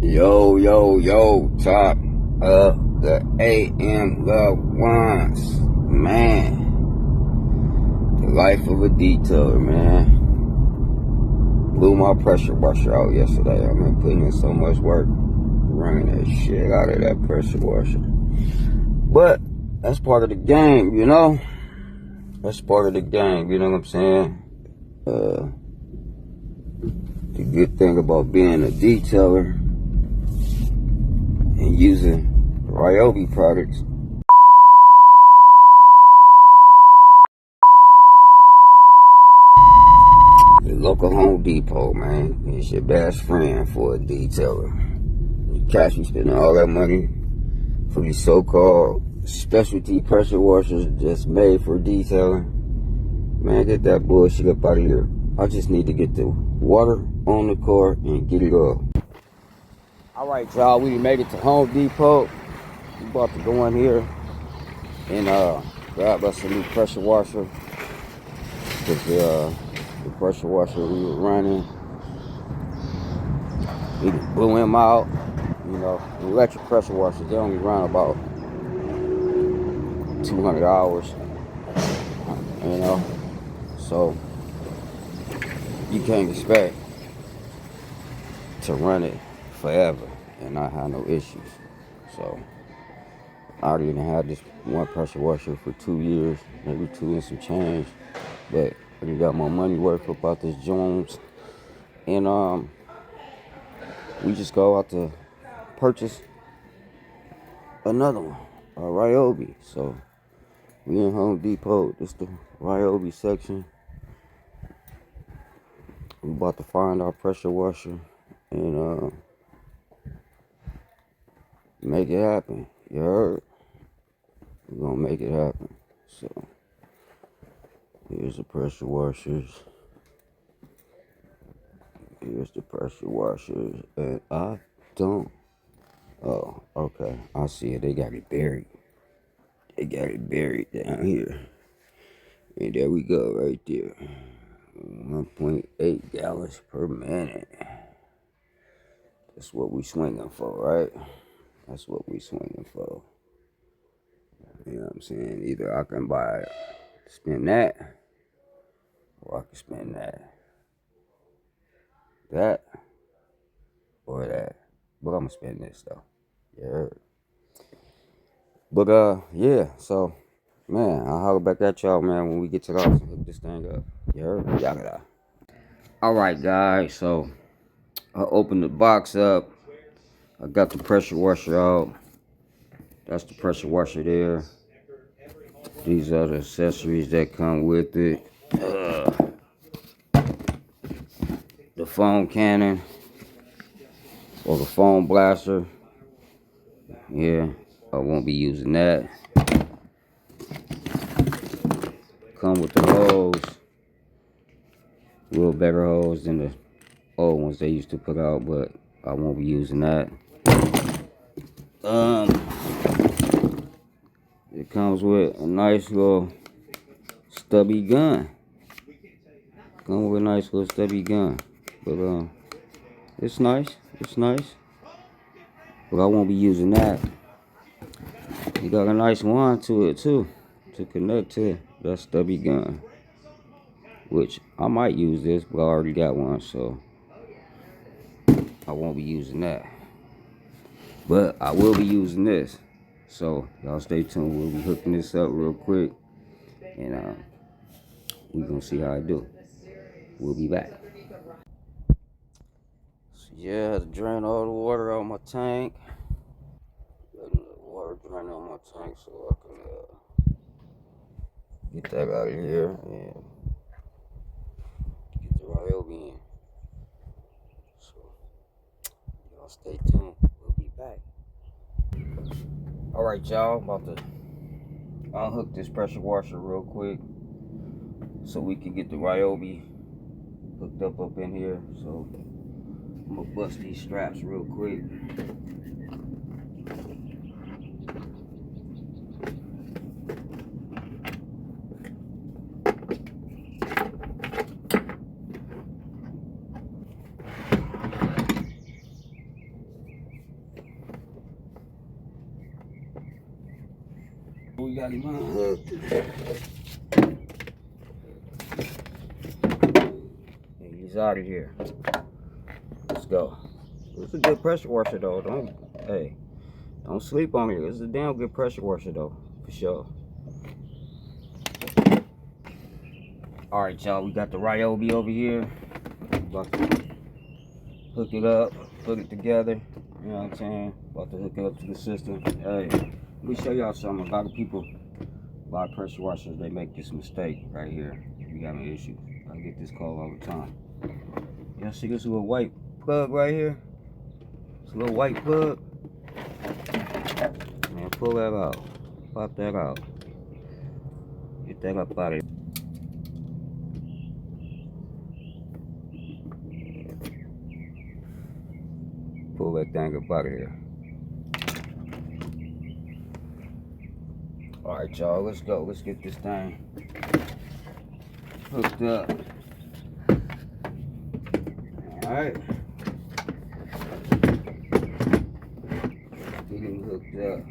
Yo, top of the AM loved ones. Man, the life of a detailer, man. Blew my pressure washer out yesterday. I've been putting in so much work running that shit out of that pressure washer. But that's part of the game, you know? That's part of the game, you know what I'm saying? The good thing about being a detailer and using Ryobi products, the local Home Depot, man, is your best friend for a detailer. You catch me spending all that money for these so-called specialty pressure washers just made for detailing. Man, get that bullshit up out of here. I just need to get the water on the car and get it up. Alright, y'all, we made it to Home Depot. We about to go in here and grab us a new pressure washer. Because the pressure washer we were running, we blew him out. You know, the electric pressure washers, they only run about 200 hours. You know, so you can't expect to run it forever and not have no issues. So I already had this one pressure washer for 2 years, maybe 2 and some change, but I got my money worth up out this Jones, and we just go out to purchase another one, a Ryobi. So we in Home Depot. This the Ryobi section. We about to find our pressure washer and make it happen. You heard? We're gonna make it happen. So here's the pressure washers. Here's the pressure washers. And I don't. Oh, okay. I see it. They got it buried. They got it buried down here. And there we go, right there. 1.8 gallons per minute. That's what we swinging for, right? That's what we swinging for. You know what I'm saying? Either I can spend that, or I can spend that, or that. But I'm gonna spend this though. Yeah. But yeah. So, man, I'll holler back at y'all, man, when we get to the house and hook this thing up. You heard? Yaga. All right, guys. So I opened the box up. I got the pressure washer out. That's the pressure washer there. These are the accessories that come with it. The foam cannon or the foam blaster. Yeah, I won't be using that. Come with the hose. A little better hose than the old ones they used to put out, but I won't be using that. It comes with a nice little stubby gun. Comes with a nice little stubby gun. But it's nice. It's nice. But I won't be using that. You got a nice wand to it too, to connect to that stubby gun. Which I might use this, but I already got one, so I won't be using that. But I will be using this. So y'all stay tuned. We'll be hooking this up real quick, and we're gonna see how I do. We'll be back. So yeah, I had to drain all the water out my tank. Letting the water drain out my tank so I can get that out of here and get the Ryobi in. So y'all stay tuned. We'll be back. All right, y'all. About to unhook this pressure washer real quick so we can get the Ryobi hooked up in here. So I'm gonna bust these straps real quick. We got him unhooked. And he's out of here. Let's go. It's a good pressure washer though. Don't sleep on it. It's a damn good pressure washer though, for sure. Alright y'all, we got the Ryobi over here. About to hook it up, put it together. You know what I'm saying? About to hook it up to the system. Hey, let me show y'all something. A lot of people buy pressure washers, they make this mistake right here. We got an issue. I get this call all the time. Y'all see this little white plug right here? This little white plug. Man, pull that out. Pop that out. Get that up out of here. Pull that thing up out of here. Alright y'all, let's go. Let's get this thing hooked up. Alright. Get him hooked up.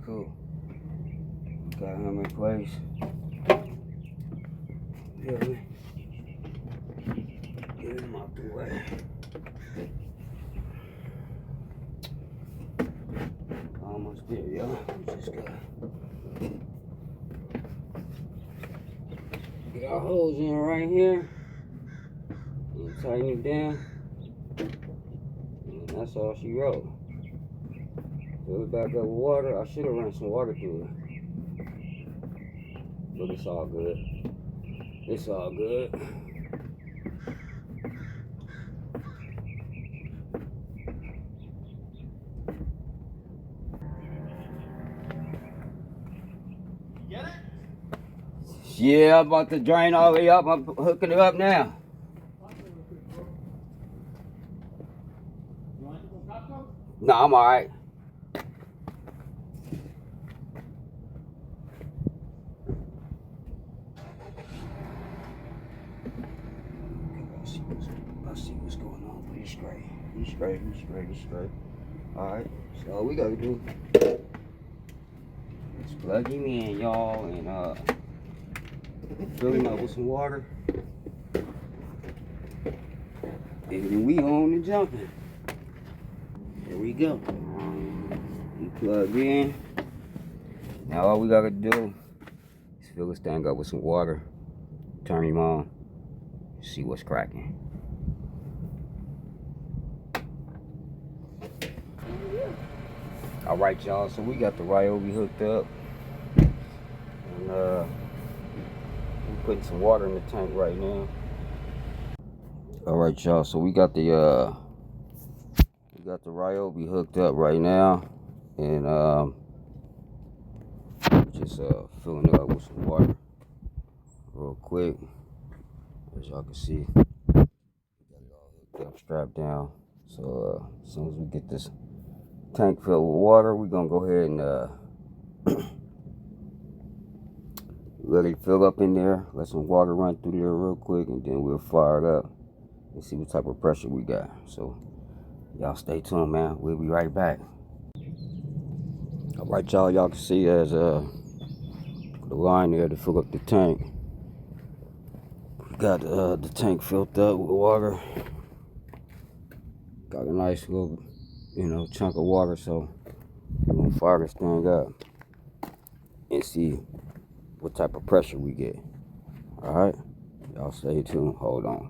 Cool. Got him in place. Get him out the way. Almost there, y'all. Just gotta get our hose in right here. And tighten it down. And that's all she wrote. Fill it back up with water. I should have ran some water through it. But it's all good. It's all good. Get it? Yeah, I'm about to drain all the way up. I'm hooking it up now. You want some cocktails? No, I'm alright. Let's see what's going on, but he's straight. He's straight, he's straight, he's straight. Alright, so all we gotta do is plug him in, y'all, and fill him up with some water. And then we on and jumping. There we go. We plug in. Now all we gotta do is fill this thing up with some water, turn him on, see what's cracking. Alright y'all, so we got the Ryobi hooked up. And we're putting some water in the tank right now. Alright y'all, so we got the Ryobi hooked up right now. And just filling it up with some water real quick. As y'all can see, we got it all hooked up, strapped down. So as soon as we get this tank filled with water, we're gonna go ahead and let it fill up in there, let some water run through there real quick, and then we'll fire it up and see what type of pressure we got. So y'all stay tuned, man. We'll be right back. All right, y'all can see there's the line there to fill up the tank. We got the tank filled up with water. Got a nice little, chunk of water, so we're gonna fire this thing up and see what type of pressure we get. Alright, y'all stay tuned. Hold on.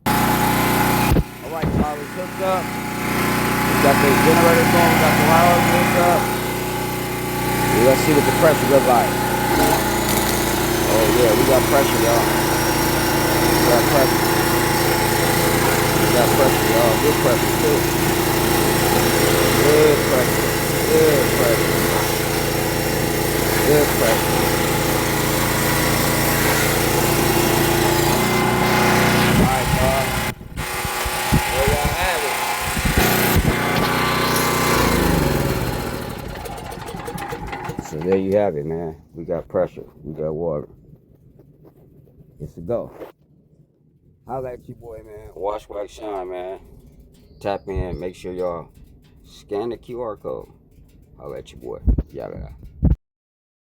Alright, y'all, it's hooked up. We got the generator going, we got the wires hooked up. Let's see what the pressure look like. Oh yeah, we got pressure, y'all. We got pressure. We got pressure, y'all. Good pressure too. Good pressure. Good pressure. Good pressure. Alright, y'all. There y'all have it. So there you have it, man. We got pressure. We got water. It's a go. Holla at you, boy, man. Wash, wax, shine, man. Tap in. Make sure y'all scan the QR code. Holla at you, boy. Yada.